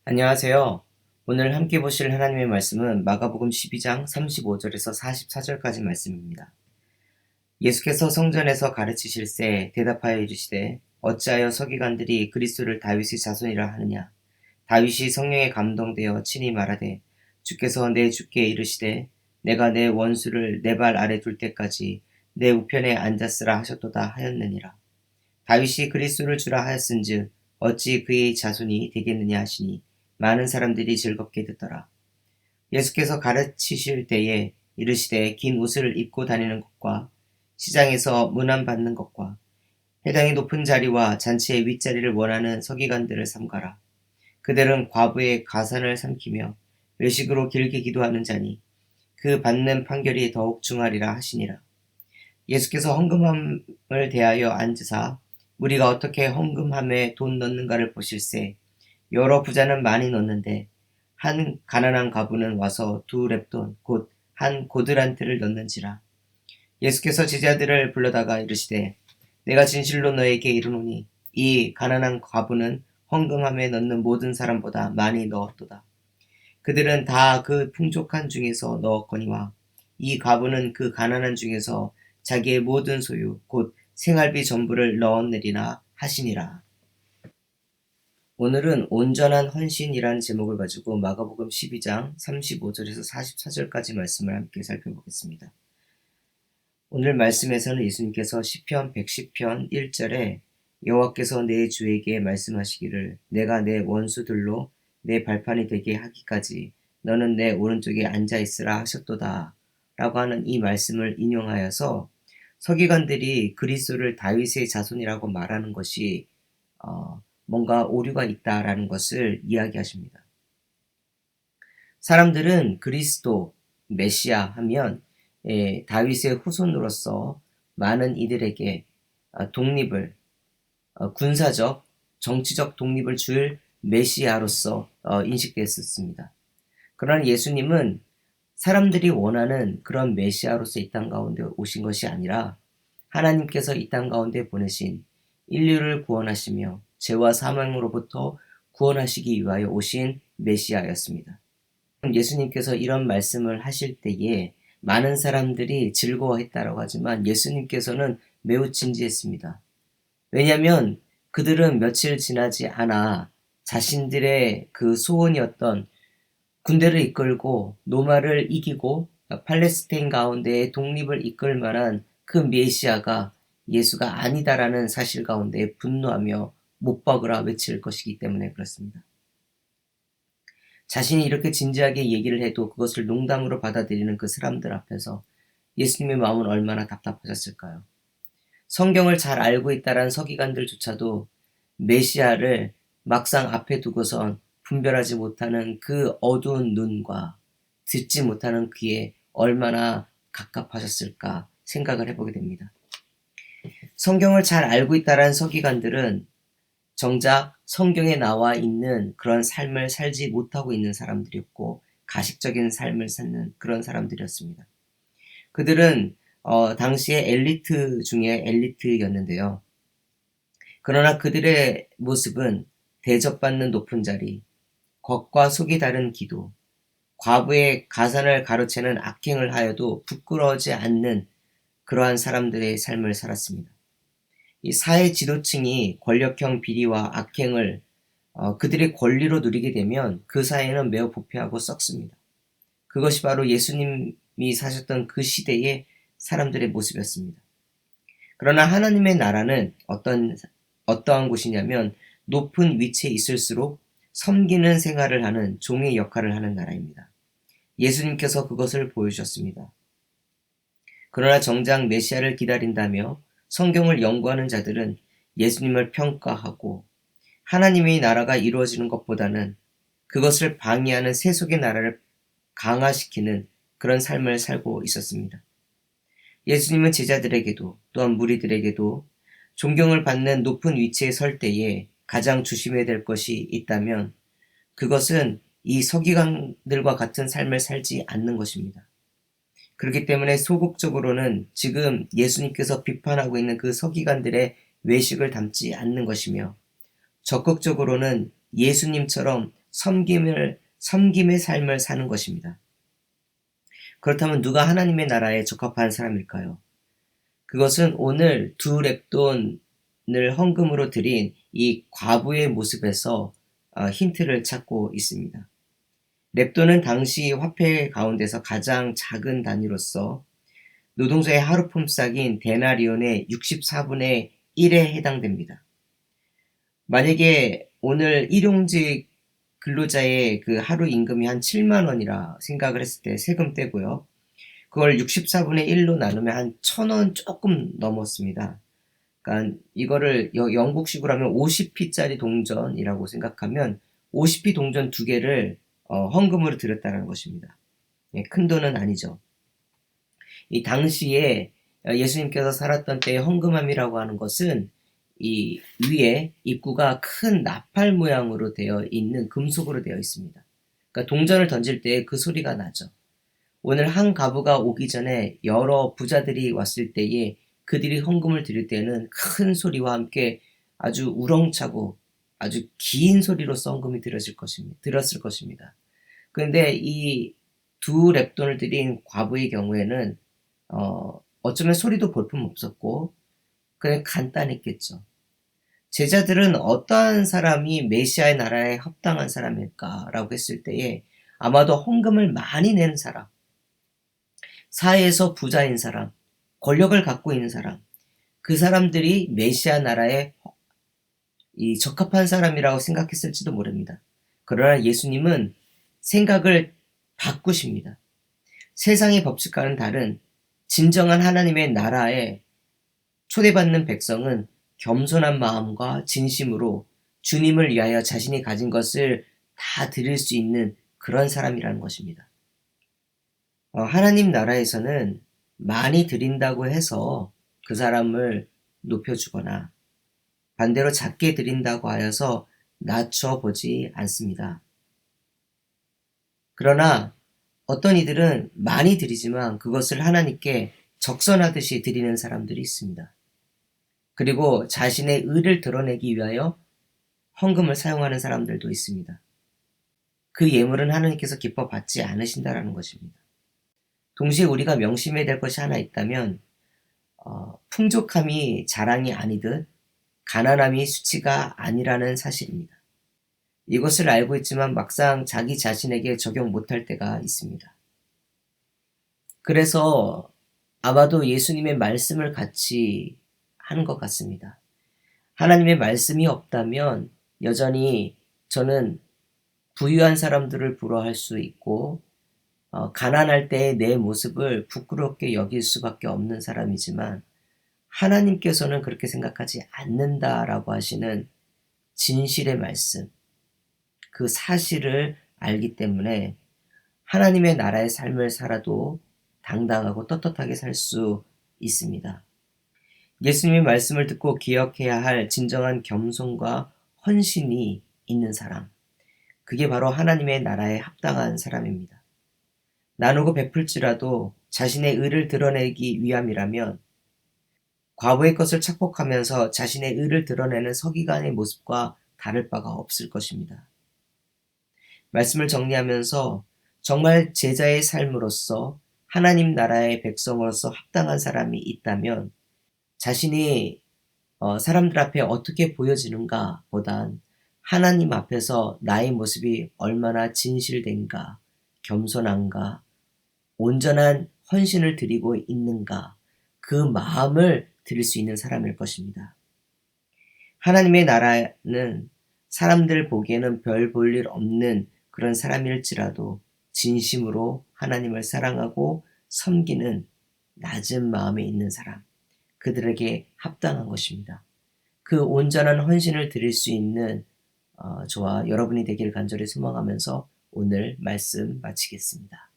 안녕하세요. 오늘 함께 보실 하나님의 말씀은 마가복음 12장 35절에서 44절까지 말씀입니다. 예수께서 성전에서 가르치실새 대답하여 이르시되 어찌하여 서기관들이 그리스도를 다윗의 자손이라 하느냐. 다윗이 성령에 감동되어 친히 말하되 주께서 내 주께 이르시되 내가 내 원수를 내 발 아래 둘 때까지 내 우편에 앉았으라 하셨도다 하였느니라. 다윗이 그리스도를 주라 하였은즉 어찌 그의 자손이 되겠느냐 하시니 많은 사람들이 즐겁게 듣더라. 예수께서 가르치실 때에 이르시되 긴 옷을 입고 다니는 것과 시장에서 문안받는 것과 회당의 높은 자리와 잔치의 윗자리를 원하는 서기관들을 삼가라. 그들은 과부의 가산을 삼키며 외식으로 길게 기도하는 자니 그 받는 판결이 더욱 중하리라 하시니라. 예수께서 헌금함을 대하여 앉으사 우리가 어떻게 헌금함에 돈 넣는가를 보실세. 여러 부자는 많이 넣는데 한 가난한 과부는 와서 2렙돈 곧 한 고드란트를 넣는지라. 예수께서 제자들을 불러다가 이르시되 내가 진실로 너에게 이르노니 이 가난한 과부는 헌금함에 넣는 모든 사람보다 많이 넣었도다. 그들은 다 그 풍족한 중에서 넣었거니와 이 과부는 그 가난한 중에서 자기의 모든 소유 곧 생활비 전부를 넣었느니라 하시니라. 오늘은 온전한 헌신이라는 제목을 가지고 마가복음 12장 35절에서 44절까지 말씀을 함께 살펴보겠습니다. 오늘 말씀에서는 예수님께서 시편 110편 1절에 여호와께서 내 주에게 말씀하시기를 내가 내 원수들로 내 발판이 되게 하기까지 너는 내 오른쪽에 앉아 있으라 하셨도다 라고 하는 이 말씀을 인용하여서 서기관들이 그리스도를 다윗의 자손이라고 말하는 것이 뭔가 오류가 있다라는 것을 이야기하십니다. 사람들은 그리스도, 메시아 하면 다윗의 후손으로서 많은 이들에게 독립을, 군사적, 정치적 독립을 줄 메시아로서 인식됐었습니다. 그러나 예수님은 사람들이 원하는 그런 메시아로서 이 땅 가운데 오신 것이 아니라 하나님께서 이 땅 가운데 보내신 인류를 구원하시며 죄와 사망으로부터 구원하시기 위하여 오신 메시아였습니다. 예수님께서 이런 말씀을 하실 때에 많은 사람들이 즐거워했다라고 하지만 예수님께서는 매우 진지했습니다. 왜냐하면 그들은 며칠 지나지 않아 자신들의 그 소원이었던 군대를 이끌고 노마를 이기고 팔레스타인 가운데의 독립을 이끌 만한 그 메시아가 예수가 아니다라는 사실 가운데 분노하며 못 박으라 외칠 것이기 때문에 그렇습니다. 자신이 이렇게 진지하게 얘기를 해도 그것을 농담으로 받아들이는 그 사람들 앞에서 예수님의 마음은 얼마나 답답하셨을까요? 성경을 잘 알고 있다라는 서기관들조차도 메시아를 막상 앞에 두고선 분별하지 못하는 그 어두운 눈과 듣지 못하는 귀에 얼마나 갑갑하셨을까 생각을 해보게 됩니다. 성경을 잘 알고 있다라는 서기관들은 정작 성경에 나와 있는 그런 삶을 살지 못하고 있는 사람들이었고 가식적인 삶을 사는 그런 사람들이었습니다. 그들은 당시의 엘리트 중에 엘리트였는데요. 그러나 그들의 모습은 대접받는 높은 자리, 겉과 속이 다른 기도, 과부의 가산을 가로채는 악행을 하여도 부끄러워하지 않는 그러한 사람들의 삶을 살았습니다. 이 사회 지도층이 권력형 비리와 악행을 그들의 권리로 누리게 되면 그 사회는 매우 부패하고 썩습니다. 그것이 바로 예수님이 사셨던 그 시대의 사람들의 모습이었습니다. 그러나 하나님의 나라는 어떠한 곳이냐면 높은 위치에 있을수록 섬기는 생활을 하는 종의 역할을 하는 나라입니다. 예수님께서 그것을 보여주셨습니다. 그러나 정작 메시아를 기다린다며 성경을 연구하는 자들은 예수님을 평가하고 하나님의 나라가 이루어지는 것보다는 그것을 방해하는 세속의 나라를 강화시키는 그런 삶을 살고 있었습니다. 예수님은 제자들에게도 또한 무리들에게도 존경을 받는 높은 위치에 설 때에 가장 조심해야 될 것이 있다면 그것은 이 서기관들과 같은 삶을 살지 않는 것입니다. 그렇기 때문에 소극적으로는 지금 예수님께서 비판하고 있는 그 서기관들의 외식을 담지 않는 것이며 적극적으로는 예수님처럼 섬김의 삶을 사는 것입니다. 그렇다면 누가 하나님의 나라에 적합한 사람일까요? 그것은 오늘 두 렙돈을 헌금으로 드린 이 과부의 모습에서 힌트를 찾고 있습니다. 렙돈은 당시 화폐 가운데서 가장 작은 단위로서 노동자의 하루 품삯인 데나리온의 64분의 1에 해당됩니다. 만약에 오늘 일용직 근로자의 그 하루 임금이 한 7만 원이라 생각을 했을 때 세금 떼고요. 그걸 64분의 1로 나누면 한 1,000원 조금 넘었습니다. 그러니까 이거를 영국식으로 하면 50p짜리 동전이라고 생각하면 50p 동전 두 개를 헌금으로 드렸다는 것입니다. 예, 큰 돈은 아니죠. 이 당시에 예수님께서 살았던 때의 헌금함이라고 하는 것은 이 위에 입구가 큰 나팔 모양으로 되어 있는 금속으로 되어 있습니다. 그러니까 동전을 던질 때 그 소리가 나죠. 오늘 한 가부가 오기 전에 여러 부자들이 왔을 때에 그들이 헌금을 드릴 때는 큰 소리와 함께 아주 우렁차고 아주 긴 소리로서 헌금이 들었을 것입니다. 그런데 이 두 렙돈을 드린 과부의 경우에는 어쩌면 소리도 볼품 없었고 그냥 간단했겠죠. 제자들은 어떠한 사람이 메시아의 나라에 합당한 사람일까라고 했을 때에 아마도 헌금을 많이 내는 사람, 사회에서 부자인 사람, 권력을 갖고 있는 사람, 그 사람들이 메시아 나라에 이 적합한 사람이라고 생각했을지도 모릅니다. 그러나 예수님은 생각을 바꾸십니다. 세상의 법칙과는 다른 진정한 하나님의 나라에 초대받는 백성은 겸손한 마음과 진심으로 주님을 위하여 자신이 가진 것을 다 드릴 수 있는 그런 사람이라는 것입니다. 하나님 나라에서는 많이 드린다고 해서 그 사람을 높여주거나 반대로 작게 드린다고 하여서 낮춰보지 않습니다. 그러나 어떤 이들은 많이 드리지만 그것을 하나님께 적선하듯이 드리는 사람들이 있습니다. 그리고 자신의 의를 드러내기 위하여 헌금을 사용하는 사람들도 있습니다. 그 예물은 하나님께서 기뻐 받지 않으신다라는 것입니다. 동시에 우리가 명심해야 될 것이 하나 있다면 풍족함이 자랑이 아니듯 가난함이 수치가 아니라는 사실입니다. 이것을 알고 있지만 막상 자기 자신에게 적용 못할 때가 있습니다. 그래서 아마도 예수님의 말씀을 같이 하는 것 같습니다. 하나님의 말씀이 없다면 여전히 저는 부유한 사람들을 부러워할 수 있고 가난할 때의 내 모습을 부끄럽게 여길 수밖에 없는 사람이지만 하나님께서는 그렇게 생각하지 않는다라고 하시는 진실의 말씀, 그 사실을 알기 때문에 하나님의 나라의 삶을 살아도 당당하고 떳떳하게 살 수 있습니다. 예수님의 말씀을 듣고 기억해야 할 진정한 겸손과 헌신이 있는 사람, 그게 바로 하나님의 나라에 합당한 사람입니다. 나누고 베풀지라도 자신의 의를 드러내기 위함이라면 과부의 것을 착복하면서 자신의 의를 드러내는 서기관의 모습과 다를 바가 없을 것입니다. 말씀을 정리하면서 정말 제자의 삶으로서 하나님 나라의 백성으로서 합당한 사람이 있다면 자신이 사람들 앞에 어떻게 보여지는가 보단 하나님 앞에서 나의 모습이 얼마나 진실된가, 겸손한가, 온전한 헌신을 드리고 있는가, 그 마음을 드릴 수 있는 사람일 것입니다. 하나님의 나라는 사람들 보기에는 별 볼 일 없는 그런 사람일지라도 진심으로 하나님을 사랑하고 섬기는 낮은 마음에 있는 사람, 그들에게 합당한 것입니다. 그 온전한 헌신을 드릴 수 있는 저와 여러분이 되길 간절히 소망하면서 오늘 말씀 마치겠습니다.